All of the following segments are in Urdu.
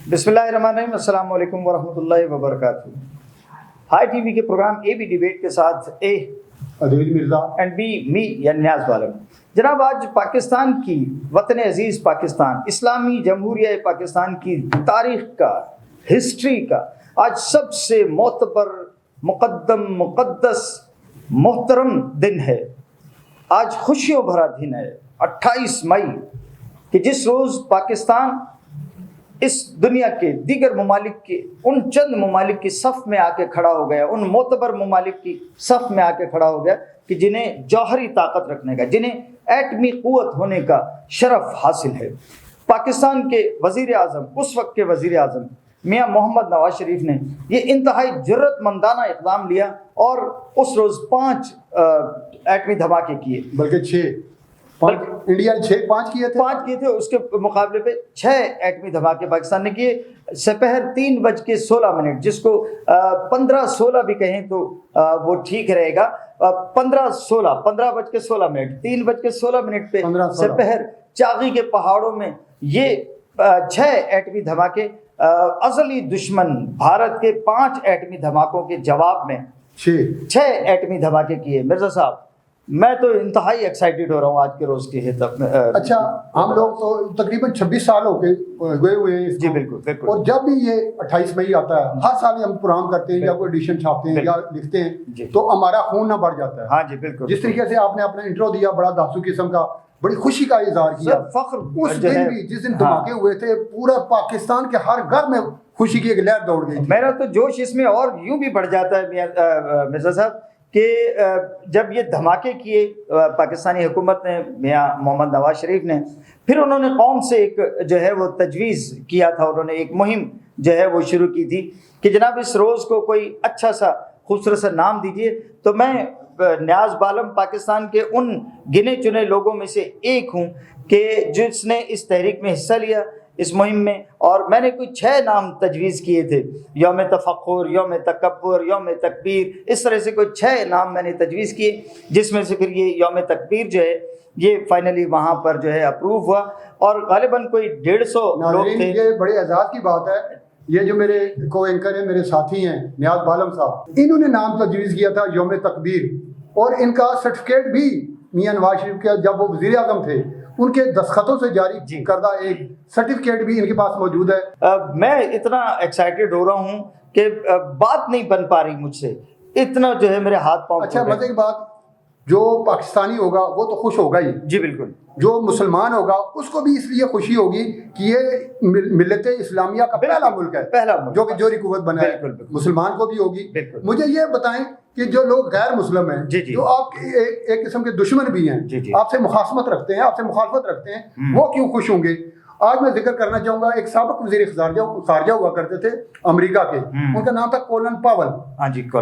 بسم اللہ الرحمن الرحیم. السلام علیکم ورحمۃ اللہ وبرکاتہ. ہائی ٹی وی کے پروگرام اے بی ڈیبیٹ کے ساتھ اے عدیل مرزا اینڈ بی می یا نیاز عالم. جناب آج پاکستان کی وطن عزیز پاکستان اسلامی جمہوریہ پاکستان کی تاریخ کا ہسٹری کا آج سب سے معتبر مقدم مقدس محترم دن ہے. آج خوشیوں بھرا دن ہے 28 مئی کہ جس روز پاکستان اس دنیا کے دیگر ممالک کے ان چند ممالک کی صف میں آ کے کھڑا ہو گیا, ان معتبر ممالک کی صف میں آ کے کھڑا ہو گیا کہ جنہیں جوہری طاقت رکھنے کا, جنہیں ایٹمی قوت ہونے کا شرف حاصل ہے. پاکستان کے وزیر اعظم, اس وقت کے وزیر اعظم میاں محمد نواز شریف نے یہ انتہائی جرت مندانہ اقدام لیا اور اس روز 5 ایٹمی دھماکے کیے, بلکہ 5 انڈیا نے 5 کیے تھے. اس کے مقابلے پہ 6 ایٹمی دھماکے پاکستان نے کیے. سپہر 3:16 جس کو 15-16 بھی کہیں تو وہ ٹھیک رہے گا. 15:16 3:16 پہ سپہر چاغی کے پہاڑوں میں یہ 6 ایٹمی دھماکے ازلی دشمن بھارت کے 5 ایٹمی دھماکوں کے جواب میں 6 ایٹمی دھماکے کیے. مرزا صاحب میں تو انتہائی ایکسائٹیڈ ہو رہا ہوں آج کے روز کی اچھا ہم لوگ تو تقریباً 26 سال ہو گئے ہوئے ہیں. جی بالکل. اور جب بھی یہ 28 مئی آتا ہے ہر سال ہم پروگرام کرتے ہیں یا کوئی ایڈیشن چھاپتے ہیں یا لکھتے ہیں تو ہمارا خون نہ بڑھ جاتا ہے. ہاں جی بالکل. جس طریقے سے آپ نے اپنا انٹرو دیا بڑا داسو قسم کا, بڑی خوشی کا اظہار کیا. فخر اس دن بھی جس دن دھماکے ہوئے تھے پورا پاکستان کے ہر گھر میں خوشی کی ایک لہر دوڑ گئی. میرا تو جوش اس میں اور یوں بھی بڑھ جاتا ہے مرزا صاحب کہ جب یہ دھماکے کیے پاکستانی حکومت نے, میاں محمد نواز شریف نے, پھر انہوں نے قوم سے ایک جو ہے وہ تجویز کیا تھا, انہوں نے ایک مہم جو ہے وہ شروع کی تھی کہ جناب اس روز کو کوئی اچھا سا خوبصورت سا نام دیجیے. تو میں نیاز عالم پاکستان کے ان گنے چنے لوگوں میں سے ایک ہوں کہ جس نے اس تحریک میں حصہ لیا, اس مہم میں, اور میں نے کوئی 6 نام تجویز کیے تھے. یوم تفخر, یوم تکبر, یوم تکبیر, اس طرح سے کوئی 6 نام میں نے تجویز کیے, جس میں سے پھر یہ یوم تکبیر جو ہے یہ فائنلی وہاں پر جو ہے اپروو ہوا اور غالباً کوئی 150 لوگ تھے. یہ بڑے اعزاز کی بات ہے. یہ جو میرے کو اینکر ہیں, میرے ساتھی ہیں نیاز عالم صاحب, انہوں نے نام تجویز کیا تھا یوم تکبیر, اور ان کا سرٹیفکیٹ بھی میاں نواز شریف کے جب وہ وزیر اعظم تھے ان کے دستخطوں سے جاری کردہ ایک سرٹیفکیٹ بھی ان کے پاس موجود ہے. میں اتنا ایکسائٹیڈ ہو رہا ہوں کہ بات نہیں بن پا رہی مجھ سے, اتنا جو ہے میرے ہاتھ پاؤں. اچھا مزے کی بات, جو پاکستانی ہوگا وہ تو خوش ہوگا ہی. جی بالکل. جو مسلمان ہوگا اس کو بھی اس لیے خوشی ہوگی کہ یہ ملت اسلامیہ کا پہلا ملک ہے, جو کہ جوہری قوت بنا ہے. مسلمان کو بھی ہوگی. مجھے یہ بتائیں کہ جو لوگ غیر مسلم ہیں, جو آپ کے ایک قسم کے دشمن بھی ہیں, آپ سے مخاصمت رکھتے ہیں, آپ سے مخالفت رکھتے ہیں, وہ کیوں خوش ہوں گے؟ آج میں ذکر کرنا چاہوں گا ایک سابق وزیر خارجہ ہوا کرتے تھے امریکہ کے, ان کا نام تھا کولن پاول.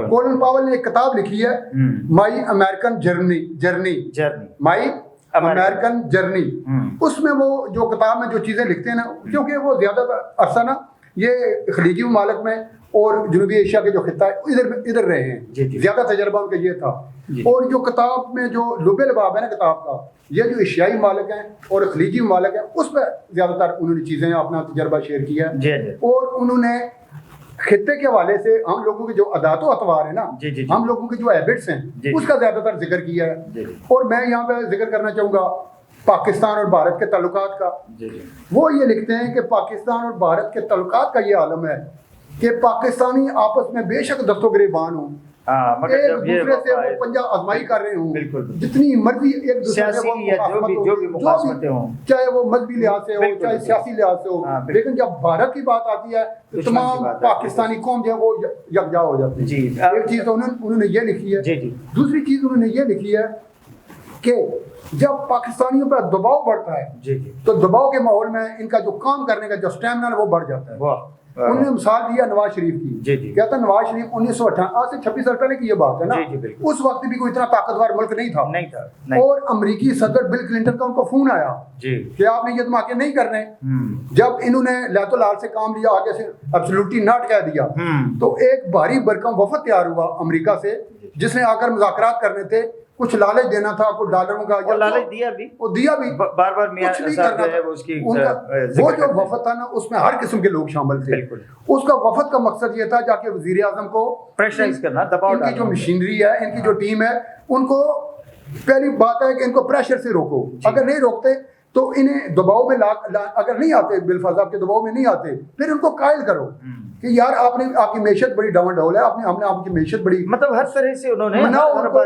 کولن پاول نے ایک کتاب لکھی ہے مائی امریکن جرنی. مائی امریکن جرنی. اس میں وہ جو کتاب میں جو چیزیں لکھتے ہیں نا, کیونکہ وہ زیادہ عرصہ نا یہ خلیجی ممالک میں اور جنوبی ایشیا کے جو خطہ ہے ادھر رہے ہیں, زیادہ تجربہ ان کا یہ تھا. اور جو کتاب میں جو لب لباب ہے نا کتاب کا, یہ جو ایشیائی ممالک ہیں اور خلیجی ممالک ہیں اس پہ زیادہ تر انہوں نے چیزیں اپنا تجربہ شیئر کیا ہے. اور انہوں نے خطے کے حوالے سے ہم لوگوں کے جو عادات و اطوار ہیں نا, ہم لوگوں کے جو ہیبٹس ہیں اس کا زیادہ تر ذکر کیا ہے. اور میں یہاں پہ ذکر کرنا چاہوں گا پاکستان اور بھارت کے تعلقات کا. وہ یہ لکھتے ہیں کہ پاکستان اور بھارت کے تعلقات کا یہ عالم ہے کہ پاکستانی آپس میں بے شک دست و گریبان ہوں, ایک دوسرے سے وہ پنجہ آزمائی کر رہے ہوں, جتنی مرضی ایک دوسرے سے ہو, چاہے وہ مذہبی لحاظ سے ہو چاہے سیاسی لحاظ سے ہو. لیکن جب بھارت کی بات آتی ہے تو تمام پاکستانی قوم جو ہے وہ یکجا ہو جاتی ہے. ایک چیز انہوں نے یہ لکھی ہے. دوسری چیز انہوں نے یہ لکھی ہے کہ جب پاکستانیوں پر دباؤ بڑھتا ہے تو دباؤ کے ماحول میں ان کا جو کام کرنے کا جو اسٹیمنا ہے وہ بڑھ جاتا ہے. انہوں نے مثال دیا نواز شریف کی. کہتا نواز شریف 1958 آج سے 26 سال پہلے کی یہ بات ہے نا, اس وقت بھی کوئی اتنا طاقتور ملک نہیں تھا. اور امریکی صدر بل کلنٹن کا ان کو فون آیا کہ آپ نے یہ دھماکے نہیں کرنے. جب انہوں نے لیت لال سے کام لیا, آگے سے ایبسولوٹلی ناٹ کہہ دیا, تو ایک بھاری بھرکم وفد تیار ہوا امریکہ سے جس نے آ کر مذاکرات کرنے تھے. کچھ لالچ دینا تھا، کچھ ڈالروں کا، اور لالچ دیا بھی، وہ دیا بھی، بار بار میاں صاحب جو ہے وہ اس کی وہ جو وفد تھا نا اس میں ہر قسم کے لوگ شامل تھے. اس کا وفد کا مقصد یہ تھا جا کے وزیر اعظم کو پریشرائز کرنا، دباؤ ڈالنا. ان کی جو مشینری ہے، ان کی جو ٹیم ہے، ان کو پہلی بات ہے کہ ان کو پریشر سے روکو. اگر نہیں روکتے تو انہیں دباؤ میں اگر نہیں آتے، بالفاظ آپ کے دباؤ میں نہیں آتے، پھر ان کو قائل کرو کہ یار آپ کی معیشت بڑی ڈاؤن ڈول ہے، ہم نے آپ کی معیشت بڑی، مطلب ہر طرح سے انہوں نے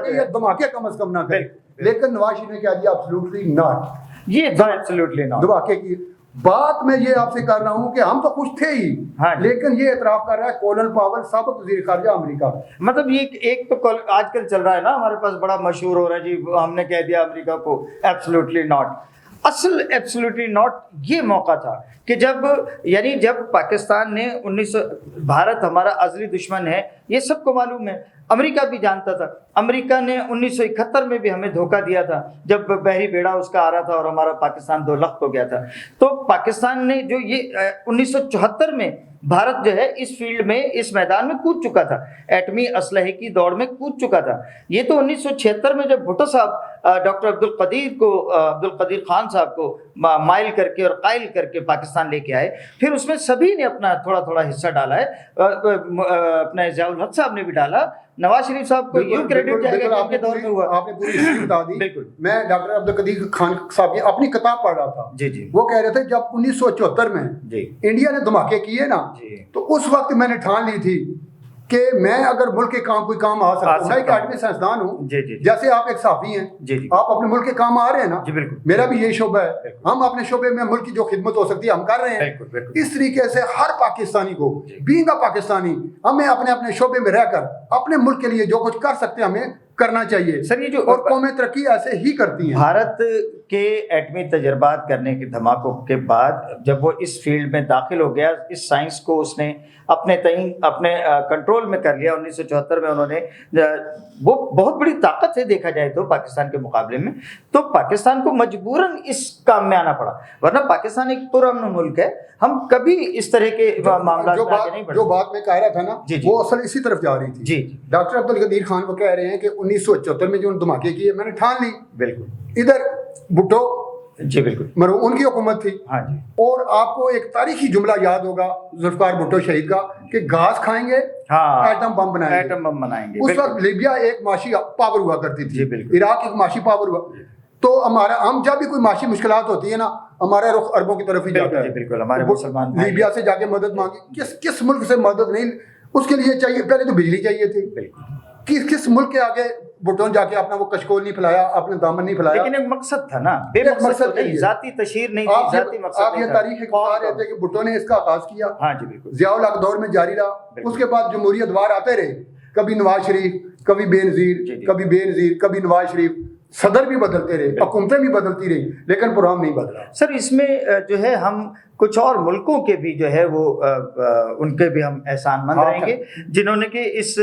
یہ دھماکے کم از کم نہ کرے. لیکن نواز شریف نے کہا دیا ایبسلیوٹلی ناٹ، یہ ایبسلیوٹلی ناٹ. دھماکے کی بات میں یہ آپ سے کر رہا ہوں کہ ہم تو خوش تھے ہی، لیکن یہ اعتراف کر رہا ہے کولن پاول سابق وزیر خارجہ امریکہ. مطلب یہ ایک تو آج کل چل رہا ہے نا ہمارے پاس، بڑا مشہور ہو رہا ہے جی ہم نے کہہ دیا امریکہ کو ایبسلیوٹلی ناٹ. اصل ایبسلیوٹلی ناٹ یہ موقع تھا کہ جب پاکستان نے بھارت ہمارا ازلی دشمن ہے، یہ سب کو معلوم ہے، امریکہ بھی جانتا تھا. امریکہ نے 1971 میں بھی ہمیں دھوکہ دیا تھا جب بحری بیڑا اس کا آ رہا تھا اور ہمارا پاکستان دو لخت ہو گیا تھا. تو پاکستان نے جو یہ 1974 میں بھارت جو ہے اس فیلڈ میں، اس میدان میں کود چکا تھا، ایٹمی اسلحے کی دوڑ میں کود چکا تھا. یہ تو 1976 میں جب بھٹو صاحب ڈاکٹر عبدالقدیر خان صاحب کو مائل کر کے اور قائل کر کے پاکستان لے کے آئے، پھر اس میں سبھی نے اپنا تھوڑا تھوڑا حصہ ڈالا ہے. اپنا ضیاء الحق صاحب نے بھی ڈالا، نواز شریف صاحب کو یوں کریڈٹ جائے گا کہ ان کے دور میں ہوا. آپ نے پوری ہسٹری بتا دی. بالکل. میں ڈاکٹر عبدالقدیر خان صاحب کی اپنی کتاب پڑھ رہا تھا. جی. وہ کہہ رہے تھے جب 1974 میں انڈیا نے دھماکے کیے نا، تو اس وقت میں نے ٹھان لی تھی کہ میں اگر ملک کے کام کوئی کام آ سکتا ہوں، میں ایک ایٹمی سائنسدان ہوں، جیسے آپ ایک صحافی ہیں، آپ اپنے ملک کے کام آ رہے ہیں نا، میرا بھی یہی شعبہ ہے، ہم اپنے شعبے میں ملک کی جو خدمت ہو سکتی ہے ہم کر رہے ہیں. اس طریقے سے ہر پاکستانی کو، بینگ اے پاکستانی، ہمیں اپنے اپنے شعبے میں رہ کر اپنے ملک کے لیے جو کچھ کر سکتے ہیں ہمیں کرنا چاہیے. سر یہ جو اور قومیں ترقی ایسے ہی کرتی ہیں. بھارت کے ایٹمی تجربات کرنے کے دھماکوں کے بعد جب وہ اس فیلڈ میں داخل ہو گیا، اس سائنس کو اس نے اپنے کنٹرول میں کر لیا. 1974 میں انہوں نے، وہ بہت بڑی طاقت ہے دیکھا جائے تو پاکستان کے مقابلے میں، تو پاکستان کو مجبوراً اس کام میں آنا پڑا، ورنہ پاکستان ایک پرامن ملک ہے، ہم کبھی اس طرح کے معاملات میں آگے نہیں بڑھے. جو بات میں کہہ رہا تھا نا وہ اصل اسی طرف جا رہی تھی. جی. ڈاکٹر عبدالقدیر خان وہ کہہ رہے ہیں کہ 1974 میں جو دھماکے کیے میں نے ٹھان لی. بالکل. ادھر بھٹو، جی بالکل، ان کی حکومت تھی. ہاں جی. اور آپ کو ایک تاریخی جملہ یاد ہوگا ذوالفقار بھٹو شہید کا کہ گھاس کھائیں گے، ایٹم بم بنائیں گے. اس وقت لیبیا ایک معاشی پاور ہوا کرتی تھی، عراق ایک معاشی پاور ہوا. تو ہم جب بھی کوئی معاشی مشکلات ہوتی ہے نا، ہمارا رخ عربوں کی طرف ہی جاتا ہے. بالکل. ہمارے مسلمان لیبیا سے جا کے مدد مانگی، کس ملک سے مدد نہیں، اس کے لیے چاہیے پہلے تو بجلی چاہیے تھی. بالکل. کس ملک کے آگے بھٹو نے جا کے اپنا وہ کشکول نہیں پھیلایا، اپنے دامن نہیں پھیلایا. لیکن ایک مقصد تھا نا، بے مقصد نہیں، ذاتی تشہیر نہیں تھی، ذاتی مقصد. آپ یہ تاریخ بتا رہے تھے کہ بھٹو نے اس کا آغاز کیا. ہاں جی بالکل. ضیاء الحق دور میں جاری رہا، اس کے بعد جمہوریت وار آتے رہے، کبھی نواز شریف، کبھی بے نظیر، کبھی بے نظیر، کبھی نواز شریف، صدر بھی بدلتے رہے، حکومتیں بھی بدلتی رہی، لیکن پروگرام نہیں بدلا. سر اس میں جو ہے ہم کچھ اور ملکوں کے بھی جو ہے وہ ان کے بھی ہم احسان مند رہیں گے جنہوں نے کہ اس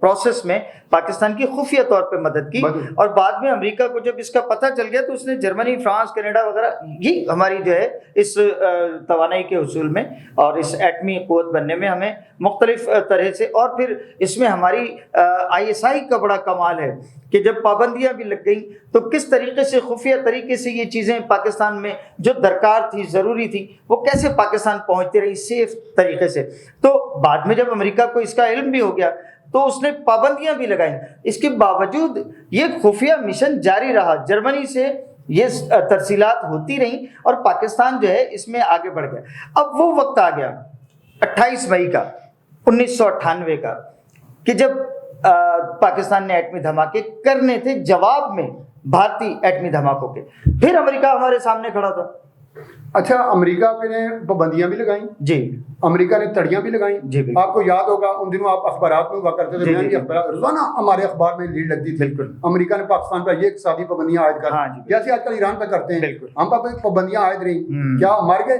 پروسیس میں پاکستان کی خفیہ طور پہ مدد کی. اور بعد میں امریکہ کو جب اس کا پتہ چل گیا تو اس نے جرمنی، فرانس، کینیڈا وغیرہ، یہ ہماری جو ہے اس توانائی کے حصول میں اور اس ایٹمی قوت بننے میں ہمیں مختلف طرح سے، اور پھر اس میں ہماری ISI کا بڑا کمال ہے کہ جب پابندیاں بھی لگ گئیں تو کس طریقے سے خفیہ طریقے سے یہ چیزیں پاکستان میں جو درکار تھی، ضروری تھی، وہ کیسے پاکستان پہنچتی رہی سیف طریقے سے. تو بعد میں جب امریکہ کو اس کا علم بھی ہو گیا تو اس نے پابندیاں بھی لگائیں. اس کے باوجود یہ خفیہ مشن جاری رہا، جرمنی سے یہ ترسیلات ہوتی رہیں اور پاکستان جو ہے اس میں آگے بڑھ گیا. اب وہ وقت آ گیا 28 مئی کا 1998 کا کہ جب پاکستان نے ایٹمی دھماکے کرنے تھے جواب میں بھارتی ایٹمی دھماکوں کے. پھر امریکہ ہمارے سامنے کھڑا تھا. اچھا، امریکہ نے پابندیاں بھی لگائیں، جی، امریکہ نے تڑیاں بھی لگائیں. جی آپ کو یاد ہوگا ان دنوں آپ اخبارات میں ہوا کرتے تھے، میں بھی اخبارات روزانہ ہمارے اخبار میں لیڈ لگتی تھی. بالکل. امریکہ نے پاکستان پر یہ اقتصادی پابندیاں عائد کر، جیسے آج کل ایران پہ کرتے ہیں. ہم پر پابندیاں عائد رہی، کیا ہم مر گئے؟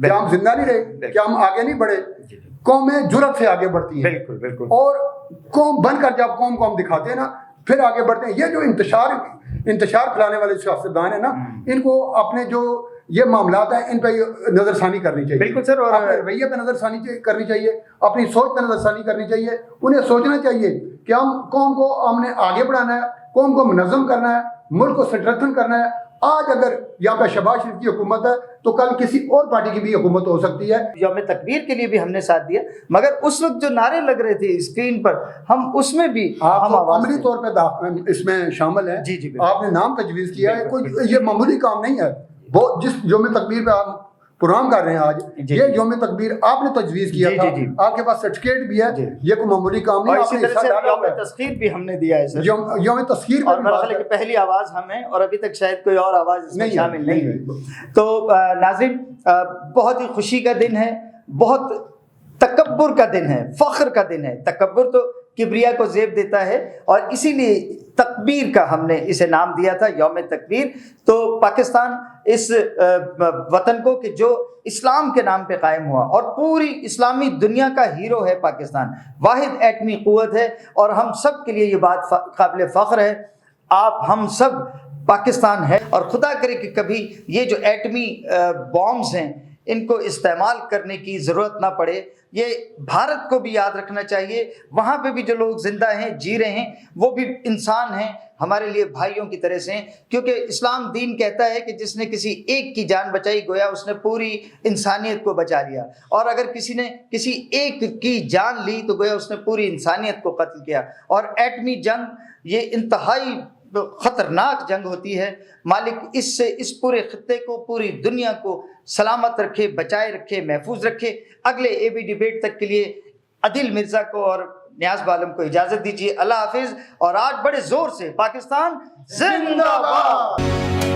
کیا ہم زندہ نہیں رہے؟ کیا ہم آگے نہیں بڑھے؟ قومیں جرأت سے آگے بڑھتی ہیں. بالکل بالکل. اور قوم بن کر جب قوم کو ہم دکھاتے ہیں نا پھر آگے بڑھتے ہیں. یہ جو انتشار پھیلانے والے سیاستدان ہیں نا، ان کو اپنے جو یہ معاملات ہیں ان پہ نظر ثانی کرنی چاہیے. بالکل سر. اور اپنے رویے پہ نظر ثانی کرنی چاہیے، اپنی سوچ پہ نظر ثانی کرنی چاہیے. انہیں سوچنا چاہیے کہ ہم قوم کو ہم نے آگے بڑھانا ہے، قوم کو منظم کرنا ہے, ملک کو سٹرتھن کرنا ہے. آج اگر یہاں پہ شہباز شریف کی حکومت ہے تو کل کسی اور پارٹی کی بھی حکومت ہو سکتی ہے. یوم تکبیر کے لیے بھی ہم نے ساتھ دیا, مگر اس وقت جو نعرے لگ رہے تھے اسکرین پر, ہم اس میں بھی ہم عملی طور پہ اس میں شامل ہیں. جی جی آپ نے نام تجویز کیا ہے, کوئی یہ معمولی کام نہیں ہے. وہ جس یوم تکبیر پہ آپ پروگرام کر رہے ہیں آج, یہ یوم تکبیر آپ نے تجویز کیا تھا, آپ کے پاس سرٹیفکیٹ بھی ہے, یہ کوئی معمولی کام نہیں. اسی طرح سے یوم تسخیر بھی ہم نے دیا ہے سر, یوم تسخیر اور میرا خیال ہے کہ پہلی آواز ہم ہیں, اور ابھی تک شاید کوئی اور آواز اس میں شامل نہیں ہوئی. تو ناظرین, بہت ہی خوشی کا دن ہے, بہت تکبر کا دن ہے, فخر کا دن ہے. تکبر تو کبریا کو زیب دیتا ہے, اور اسی لیے تکبیر کا ہم نے اسے نام دیا تھا, یوم تکبیر. تو پاکستان اس وطن کو کہ جو اسلام کے نام پہ قائم ہوا, اور پوری اسلامی دنیا کا ہیرو ہے پاکستان, واحد ایٹمی قوت ہے, اور ہم سب کے لیے یہ بات قابل فخر ہے. آپ ہم سب پاکستان ہے, اور خدا کرے کہ کبھی یہ جو ایٹمی بامز ہیں ان کو استعمال کرنے کی ضرورت نہ پڑے. یہ بھارت کو بھی یاد رکھنا چاہیے, وہاں پہ بھی جو لوگ زندہ ہیں, جی رہے ہیں, وہ بھی انسان ہیں, ہمارے لیے بھائیوں کی طرح سے ہیں. کیونکہ اسلام دین کہتا ہے کہ جس نے کسی ایک کی جان بچائی گویا اس نے پوری انسانیت کو بچا لیا, اور اگر کسی نے کسی ایک کی جان لی تو گویا اس نے پوری انسانیت کو قتل کیا. اور ایٹمی جنگ یہ انتہائی خطرناک جنگ ہوتی ہے. مالک اس سے اس پورے خطے کو, پوری دنیا کو سلامت رکھے, بچائے رکھے, محفوظ رکھے. اگلے اے بی ڈیبیٹ تک کے لیے عدیل مرزا کو اور نیاز عالم کو اجازت دیجیے. اللہ حافظ. اور آج بڑے زور سے پاکستان زندہ باد.